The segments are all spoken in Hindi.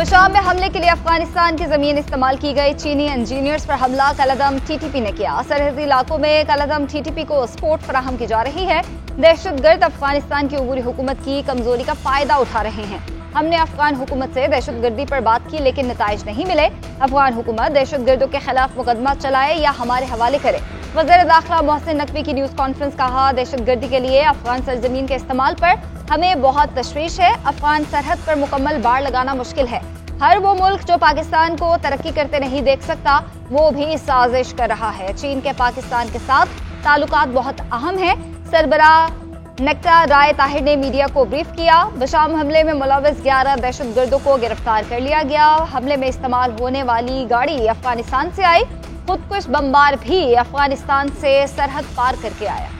शाम में हमले के लिए अफगानिस्तान की जमीन इस्तेमाल की गई। चीनी इंजीनियर्स पर हमला कलअदम टीटीपी ने किया। सरहदी इलाकों में कलअदम टीटीपी को सपोर्ट फराहम की जा रही है। दहशतगर्द अफगानिस्तान की उबूरी हुकूमत की कमजोरी का फायदा उठा रहे हैं। हमने अफगान हुकूमत से दहशतगर्दी पर बात की लेकिन नताइज नहीं मिले। अफगान हुकूमत दहशतगर्दों के खिलाफ मुकदमा चलाए या हमारे हवाले करे। वज़ीर दाखिला मोहसिन नकवी की न्यूज कॉन्फ्रेंस। कहा, दहशतगर्दी के लिए अफगान सरजमीन के इस्तेमाल पर हमें बहुत तशवीश है। अफगान सरहद पर मुकम्मल बाड़ लगाना मुश्किल है। हर वो मुल्क जो पाकिस्तान को तरक्की करते नहीं देख सकता वो भी साजिश कर रहा है। चीन के पाकिस्तान के साथ ताल्लुकात बहुत अहम है। सरबराह नेक्टा राय ताहिर ने मीडिया को ब्रीफ किया। बशाम हमले में मुलविस 11 दहशतगर्दों को गिरफ्तार कर लिया गया। हमले में इस्तेमाल होने वाली गाड़ी अफगानिस्तान से आई। खुदकुश बमबार भी अफगानिस्तान से सरहद पार करके आया।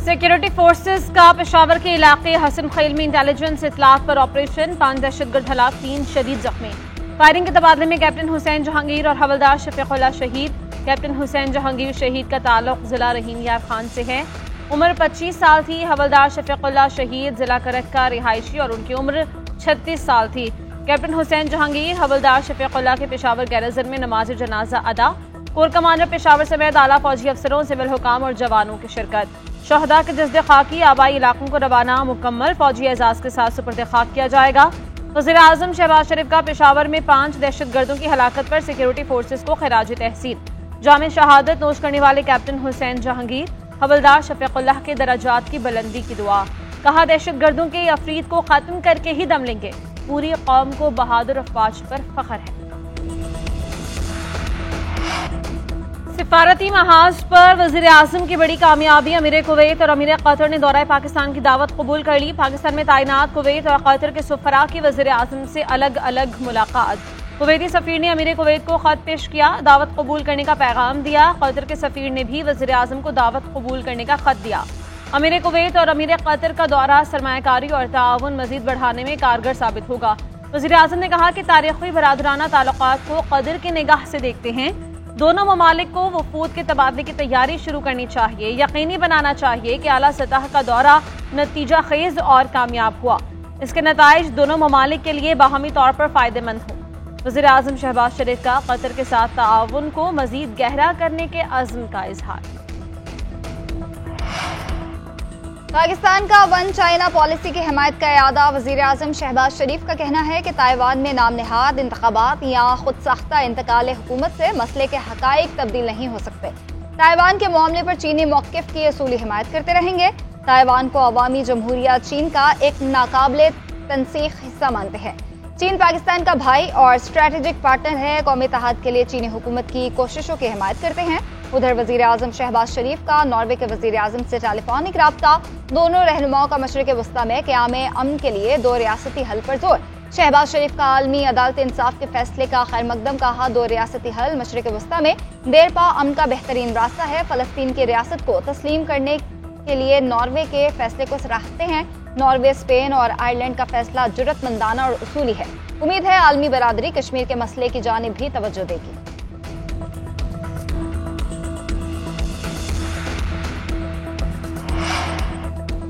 सिक्योरिटी फोर्सेस का पेशावर के इलाके हसन खैल में इंटेलिजेंस इतलात पर ऑपरेशन। 5 दहशतगर्द हलाक, 3 शदीद जख्मी। फायरिंग के तबादले में कैप्टन हुसैन जहांगीर और हवलदार शफीकुल्लाह शहीद। कैप्टन हुसैन जहांगीर शहीद का ताल्लुक जिला रहीम यार खान से है। उम्र 25 साल थी। हवलदार शफीकुल्लाह शहीद जिला करक का रिहायशी और उनकी उम्र 36 साल थी। कैप्टन हुसैन जहांगीर हवलदार शफीकुल्लाह के पेशावर गैरजन में नमाज जनाजा अदा। कोर कमांडर पेशावर समेत आला फौजी अफसरों, सिविल हुकाम और जवानों की शिरकत। शहदा के जज्दे खाकी आबाई इलाकों को रवाना मुकम्मल फौजी एजाज के साथ सुपर्द खाक किया जाएगा। वज़ीर आज़म शहबाज शरीफ का पेशावर में 5 दहशतगर्दों की हलाकत पर सिक्योरिटी फोर्सेस को खिराज तहसीन। जामे शहादत नोश करने वाले कैप्टन हुसैन जहांगीर, हवलदार शफीकुल्लाह के दराजात की बुलंदी की दुआ। कहा, दहशतगर्दों के अफरीद को खत्म करके ही दम लेंगे। पूरी कौम को बहादुर अफवाज पर फख्र है। सिफारती महाज पर वज़ीर आज़म की बड़ी कामयाबी। अमीर कुवैत और अमीर कतर ने दौरा पाकिस्तान की दावत कबूल कर ली। पाकिस्तान में तैनात कुवैत और कतर के सफरा की वज़ीर आज़म से अलग अलग मुलाकात। कुवैती सफ़ीर ने अमीर कुवैत को खत पेश किया, दावत कबूल करने का पैगाम दिया। कतर के सफ़ीर ने भी वज़ीर आज़म को दावत कबूल करने का खत दिया। अमीर कुवैत और अमीर कतर का दौरा सरमायाकारी और ताउन मज़ीद बढ़ाने में कारगर साबित होगा। वज़ीर आज़म ने कहा कि तारीख़ी बरादराना ताल्लुकात को कदर की निगाह से देखते हैं। दोनों ममालिक को वफूद के तबादले की तैयारी शुरू करनी चाहिए। यकीनी बनाना चाहिए कि आला सतह का दौरा नतीजा खेज और कामयाब हुआ। इसके नताइज दोनों ममालिक के लिए बाहमी तौर पर फ़ायदेमंद हों। वज़ीर आज़म शहबाज शरीफ का कतर के साथ ताउन को मज़ीद गहरा करने के अज़्म का इजहार। पाकिस्तान का वन चाइना पॉलिसी की हिमायत का इरादा। वज़ीर आज़म शहबाज शरीफ का कहना है कि ताइवान में नाम नेहाद इंतखाबात या खुद साख्ता इंतकाल हुकूमत से मसले के हकाइक तब्दील नहीं हो सकते। ताइवान के मामले पर चीनी मौक़िफ़ की असूली हिमायत करते रहेंगे। ताइवान को अवामी जमहूरिया चीन का एक नाकाबिले तनसीख हिस्सा मानते हैं। चीन पाकिस्तान का भाई और स्ट्रेटेजिक पार्टनर है। कौमी इत्तेहाद के लिए चीनी हुकूमत की कोशिशों की हिमायत करते हैं। उधर वज़ीर आज़म शहबाज शरीफ का नॉर्वे के वज़ीर आज़म से टेलीफोनिक राब्ता। दोनों रहनुमाओं का मशरिक़ वस्ता में क़याम अमन के लिए 2 रियासती हल पर जोर। शहबाज शरीफ का आलमी अदालत इंसाफ के फैसले का खैर मकदम। कहा, 2 रियासती हल मशरिक़ वस्ता में देरपा अमन का बेहतरीन रास्ता है। फ़लस्तीन की रियासत को तस्लीम करने के लिए नॉर्वे के फैसले को सराहते हैं। नॉर्वे, स्पेन और आयरलैंड का फैसला जुर्रतमंदाना और उसूली है। उम्मीद है आलमी बरादरी कश्मीर के मसले की जानिब भी तवज्जो देगी।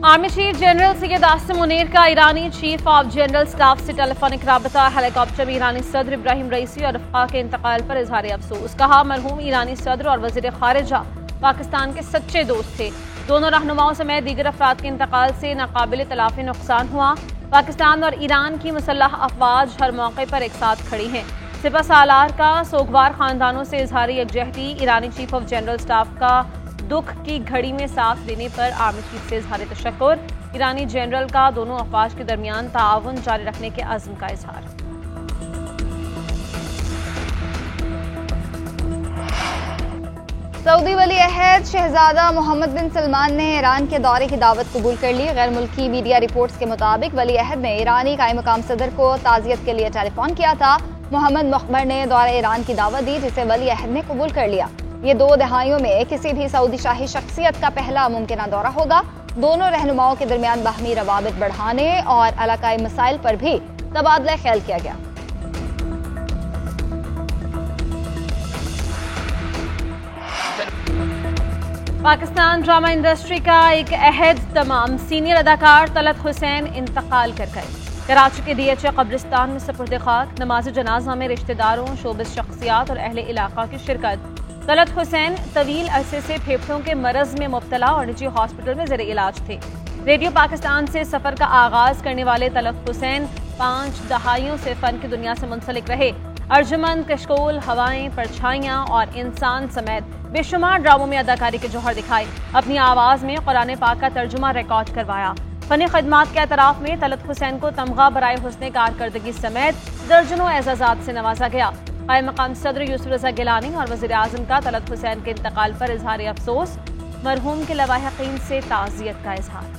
Army chief general Syed Asim Munir का ईरानी चीफ ऑफ जनरल स्टाफ से टेलीफोनिक राबता। हेलीकॉप्टर में ईरानी सदर इब्राहिम रईसी और रफ़ा के इंतकाल पर इजहार अफसोस। कहा, मरहूम ईरानी सदर और वज़ीर खारिजा पाकिस्तान के सच्चे दोस्त थे। दोनों रहनुमाओं समेत दीगर अफराद के इंतकाल से नाकाबिल तलाफ़ी नुकसान हुआ। पाकिस्तान और ईरान की मुसल्लह अफवाज हर मौके पर एक साथ खड़ी हैं। सिपह सालार का सोगवार खानदानों से इजहार यकजहती। ईरानी चीफ ऑफ जनरल स्टाफ का दुख की घड़ी में साथ देने पर आर्मी चीफ से इजहार तशक्कुर। ईरानी जनरल का दोनों अफवाज के दरमियान ताउन जारी रखने के अज़्म का इजहार। सऊदी वली अहद शहजादा मोहम्मद बिन सलमान ने ईरान के दौरे की दावत कबूल कर ली। गैर मुल्की मीडिया रिपोर्ट्स के मुताबिक वली अहद ने ईरानी कायम मकाम सदर को ताज़ियत के लिए टेलीफोन किया था। मोहम्मद मुखबर ने दौरे ईरान की दावत दी जिसे वली अहद ने कबूल कर लिया। ये 2 दहाइयों में किसी भी सऊदी शाही शख्सियत का पहला मुमकिन दौरा होगा। दोनों रहनुमाओं के दरमियान बाहमी रवाबित बढ़ाने और इलाकाई मसाइल पर भी तबादला ख्याल किया गया। पाकिस्तान ड्रामा इंडस्ट्री का एक अहद तमाम सीनियर अदाकार तलत हुसैन इंतकाल कर गए। कराची के DHA कब्रिस्तान में सपुर्द खाक। नमाज जनाजा में रिश्तेदारों, शोबिस शख्सियात और अहले इलाका की शिरकत। तलत हुसैन तवील अरसे से फेफड़ों के मरज में मुब्तला और निजी हॉस्पिटल में ज़ेर इलाज थे। रेडियो पाकिस्तान से सफ़र का आगाज करने वाले तलत हुसैन 5 दहाइयों से फ़न की दुनिया से मुंसलिक रहे। अर्जुमन, कशकोल, हवाएं, परछाइयाँ और इंसान समेत बेशुमार ड्रामों में अदाकारी के जौहर दिखाए। अपनी आवाज़ में कुरान पाक का तर्जुमा रिकॉर्ड करवाया। फ़नी खिदमात के एतराफ़ में तलत हुसैन को तमगा बराए हुस्न कारकर्दगी समेत दर्जनों एजाज़ात से नवाजा गया। क़ायम मक़ाम सदर यूसुफ रज़ा गिलानी और वज़ीर आज़म का तलत हुसैन के इंतकाल पर इजहार अफसोस। मरहूम के लवाहिक़ीन से ताज़ियत का इजहार।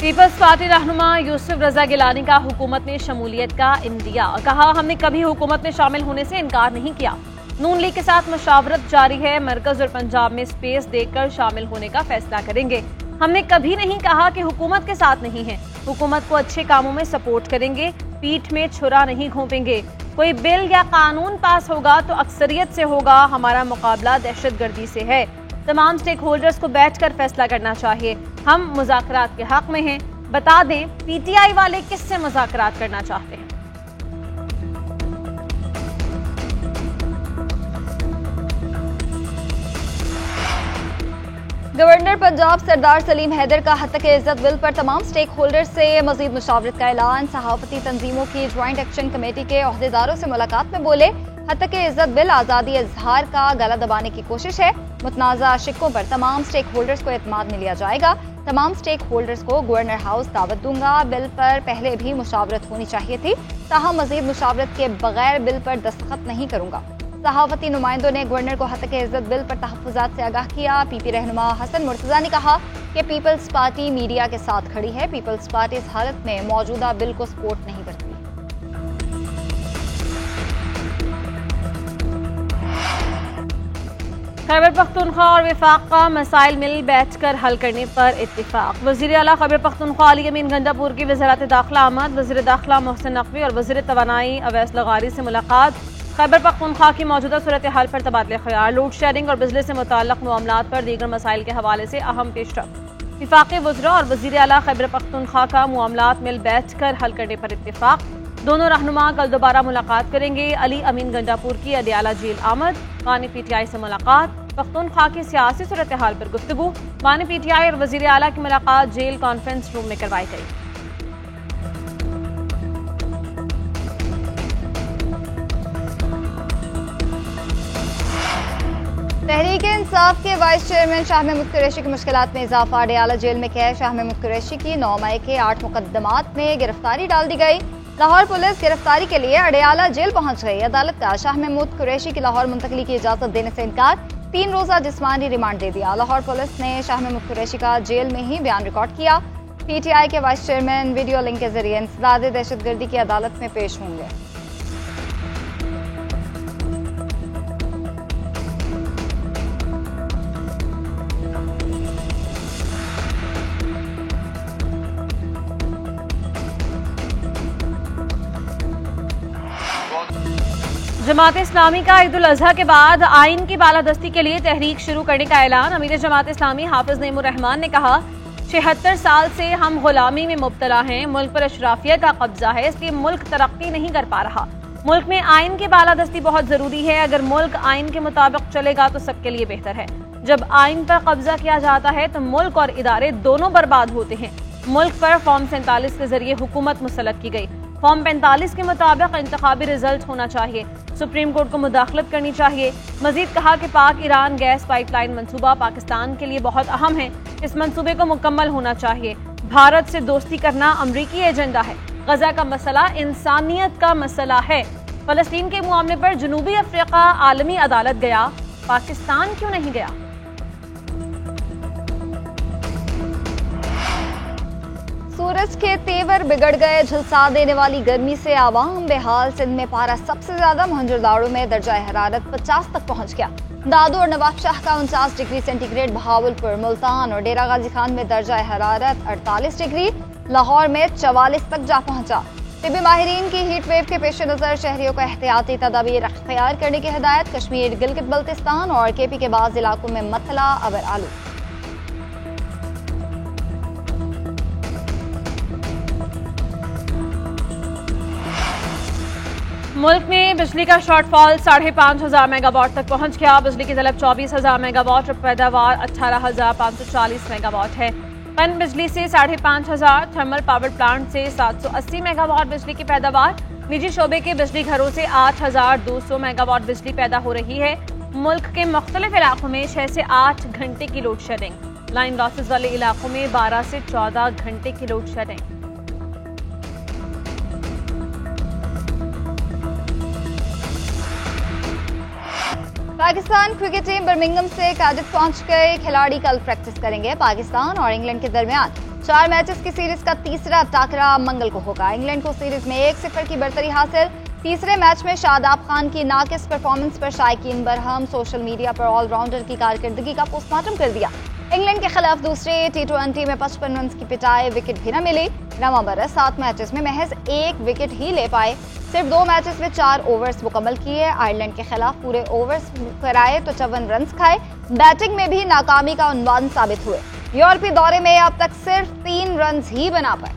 पीपल्स पार्टी रहनुमा यूसुफ रज़ा गिलानी का हुकूमत में शमूलियत का इंदिया। कहा, हमने कभी हुकूमत में शामिल होने से इनकार नहीं किया। नून लीग के साथ मुशावरत जारी है। मरकज और पंजाब में स्पेस देकर शामिल होने का फैसला करेंगे। हमने कभी नहीं कहा कि हुकूमत के साथ नहीं है। हुकूमत को अच्छे कामों में सपोर्ट करेंगे, पीठ में छुरा नहीं घोंपेंगे। कोई बिल या कानून पास होगा तो अक्सरियत से होगा। हमारा मुकाबला दहशतगर्दी से है। तमाम स्टेक होल्डर्स को बैठकर फैसला करना चाहिए। हम मुज़ाकरात के हक में हैं। बता दें, PTI वाले किससे मुज़ाकरात करना चाहते हैं? गवर्नर पंजाब सरदार सलीम हैदर का हत्या के इज्जत बिल पर तमाम स्टेक होल्डर से मजीद मुशावरत का ऐलान। सहाफती तंजीमों की ज्वाइंट एक्शन कमेटी के अहदेदारों से मुलाकात में बोले, हत्या के इज्जत बिल आज़ादी इजहार का गला दबाने की कोशिश है। मुतनाज़ा शिक्कों पर तमाम स्टेक होल्डर्स को एतमाद में लिया जाएगा। तमाम स्टेक होल्डर्स को गवर्नर हाउस दावत दूंगा। बिल पर पहले भी मुशावरत होनी चाहिए थी, ताहम मजीद मुशावरत के बगैर बिल पर दस्तखत नहीं करूंगा। सहाफती नुमाइंदों ने गवर्नर को हत्या के इज्जत बिल पर तहफ़्फ़ुज़ात से आगाह किया। PP रहनुमा हसन मुर्तज़ा ने कहा कि पीपल्स पार्टी मीडिया के साथ खड़ी है। पीपल्स पार्टी इस हालत में मौजूदा बिल को सपोर्ट नहीं करती। खैबर पख्तूनख्वा और वफाक का मसाइल मिल बैठकर हल करने पर इत्तिफाक। वज़ीर आला खैबर पख्तूनख्वा अली अमीन गंडापुर की वज़ारत दाखिला आमद। वज़ीर दाखिला मोहसिन नकवी और वज़ीर तवानाई अवैस लगारी से मुलाकात। खैबर पख्तूनख्वा की मौजूदा सूरत हाल पर तबादले ख्याल। लोड शेयरिंग और बिजली से मुताल्लिक़ मामलात पर दीगर मसाइल के हवाले से अहम पेशरफ्त। वफाक़ी वज़रा और वज़ीर आला खैबर पख्तूनख्वा का मामलात मिल बैठ कर हल करने पर इत्तिफाक। दोनों रहनुमा कल दोबारा मुलाकात करेंगे। अली अमीन गंडापुर की अडियाला जेल आमद। बानी PTI से मुलाकात। पख्तूनख्वा की सियासी सूरत हाल पर गुफ्तगू। बानी PTI और वज़ीर आला की मुलाकात जेल कॉन्फ्रेंस रूम में करवाई गई। तहरीक इंसाफ के वाइस चेयरमैन शाह महमूद कुरैशी की मुश्किलात में इजाफा। अडियाला जेल में कैद शाह महमूद कुरैशी की 9 मई के 8 मुकदमात में गिरफ्तारी डाल दी गई। लाहौर पुलिस गिरफ्तारी के लिए अडियाला जेल पहुंच गई। अदालत का शाह महमूद कुरैशी की लाहौर मुंतकली की इजाजत देने से इनकार। 3 रोजा जिस्मानी रिमांड दे दिया। लाहौर पुलिस ने शाह महमूद कुरैशी का जेल में ही बयान रिकॉर्ड किया। PTI के वाइस चेयरमैन वीडियो लिंक के जरिए इंसदाद दहशतगर्दी की अदालत में पेश होंगे। जमात इस्लामी का ईद उल अजहा के बाद आइन की बालादस्ती के लिए तहरीक शुरू करने का ऐलान। अमीर जमात इस्लामी हाफिज नईमुर रहमान ने कहा, 76 साल से हम गुलामी में मुब्तला हैं। मुल्क पर अशराफिया का कब्जा है, इसलिए मुल्क तरक्की नहीं कर पा रहा। मुल्क में आइन की बालादस्ती बहुत जरूरी है। अगर मुल्क आइन के मुताबिक चलेगा तो सबके लिए बेहतर है। जब आइन पर कब्जा किया जाता है तो मुल्क और इदारे दोनों बर्बाद होते हैं। मुल्क पर फॉर्म 47 के जरिए हुकूमत मुसल्लत की गई। फॉर्म 45 के मुताबिक इंतखाबी रिजल्ट होना चाहिए। सुप्रीम कोर्ट को मुदाखलत करनी चाहिए। मजीद कहा कि पाक ईरान गैस पाइपलाइन मंसूबा पाकिस्तान के लिए बहुत अहम है। इस मंसूबे को मुकम्मल होना चाहिए। भारत से दोस्ती करना अमरीकी एजेंडा है। गजा का मसला इंसानियत का मसला है। फलस्तीन के मामले पर जनूबी अफ्रीका आलमी अदालत गया, पाकिस्तान क्यों नहीं गया? सूरज के तेवर बिगड़ गए। झुलसा देने वाली गर्मी से आवाम बेहाल। सिंध में पारा सबसे ज्यादा मोहनजोदाड़ो में दर्जा हरारत 50 तक पहुंच गया। दादू और नवाबशाह का 49 डिग्री सेंटीग्रेड, बहावलपुर, मुल्तान और डेरा गाजी खान में दर्जा हरारत 48 डिग्री, लाहौर में 44 तक जा पहुंचा। तिबी माहिरीन की हीट वेव के पेश नज़र शहरियों को एहतियाती तदाबीर अख्तियार करने की हिदायत। कश्मीर, गिलगित बल्तिस्तान और केपी के बाज़ इलाकों में मतला अबर आलू। मुल्क में बिजली का शॉर्टफॉल 5,500 मेगावाट तक पहुंच गया। बिजली की तलब 24,000 मेगावाट और पैदावार 18,540 मेगावाट है। पन बिजली से 5,500, थर्मल पावर प्लांट से 780 मेगावाट बिजली की पैदावार। निजी शोबे के बिजली घरों से 8,200 मेगावाट बिजली पैदा हो रही है। मुल्क के मुख्तलिफ इलाकों में 6 से 8 घंटे की लोड शेडिंग। लाइन लॉसेज वाले इलाकों में 12 से 14 घंटे की load shedding. Pakistan cricket team Birmingham से कार्डिफ पहुंच गए। खिलाड़ी कल प्रैक्टिस करेंगे। पाकिस्तान और इंग्लैंड के दरमियान 4 मैचेस की सीरीज का तीसरा टाकरा मंगल को होगा। इंग्लैंड को सीरीज में 1-0 की बढ़तरी हासिल। तीसरे मैच में शादाब खान की नाकिस परफॉर्मेंस पर शायकीन बरहम। सोशल मीडिया पर ऑलराउंडर की कारकर्दगी का पोस्टमार्टम कर दिया। इंग्लैंड के खिलाफ दूसरे T20 में 55 रन की पिटाई, विकेट भी न मिली। रमा बरस 7 मैचेस में महज 1 विकेट ही ले पाए। सिर्फ 2 मैचेस में 4 ओवर्स मुकम्मल किए। आयरलैंड के खिलाफ पूरे ओवर्स कराए तो 54 रन खाए। बैटिंग में भी नाकामी का उन्वान साबित हुए। यूरोपीय दौरे में अब तक सिर्फ 3 रन ही बना पाए।